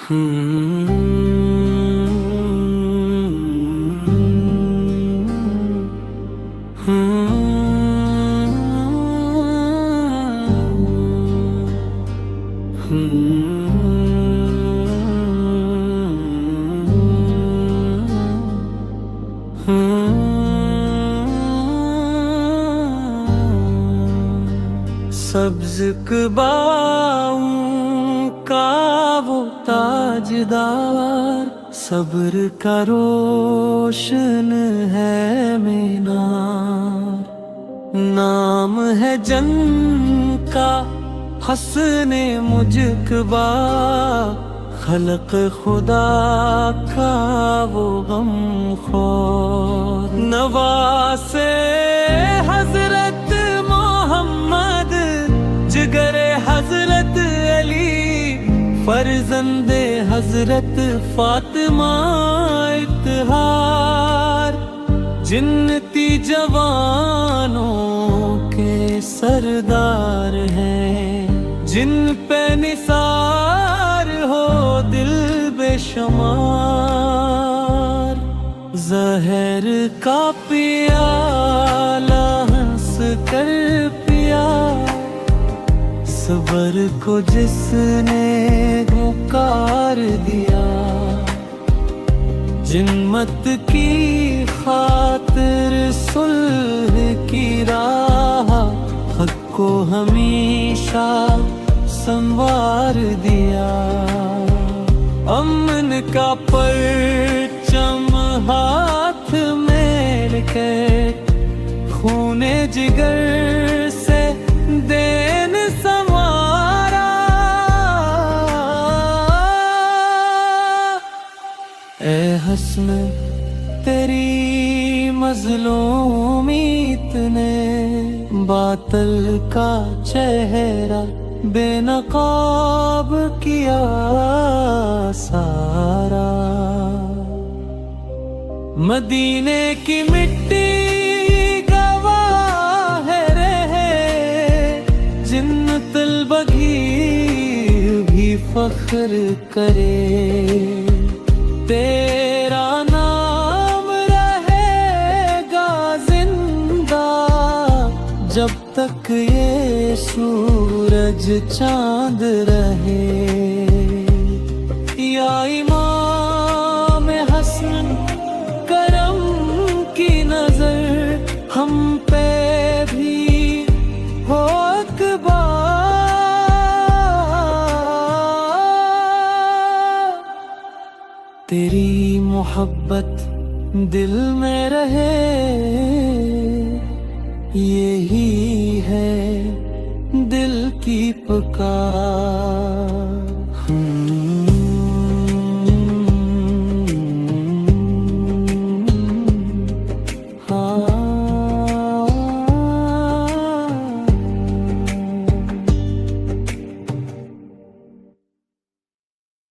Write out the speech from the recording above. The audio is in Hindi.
सब्ज़ क़बाओं का वो ताजदार, सब्र का रोशन है मीनार। नाम है जन का हस्ने मुजकबा, खल्क खुदा का वो गमखोर। नवासे हजरत मोहम्मद, जिगरे हजरत अली, फर्जंदे हजरत फातिमा इत्तहार। जिन्नती जवानों के सरदार हैं, जिन पे निसार हो दिल बेशुमार। ज़हर का पियाला हंस कर पिया, सबर को जिसने पुकार दिया। जिन्मत की खातिर सुल्ह की राह, हक को हमेशा संवार दिया। अमन का परचम हाथ में लेकर, खूने जिगर से देन संवारा। ए हस्न तेरी मज़लूमियत ने, बातिल का चेहरा बेनकाब किया सारा। मदीने की मिट्टी गवाह रहे, जिन्नतुल बगीर भी फख्र करे। तेरा नाम रहेगा जिंदा, जब तक ये सूरज चांद रहे। या इमाम हसन करम की नजर, हम पे भी हो अकबर। तेरी मोहब्बत दिल में रहे, यही है दिल की पुकार।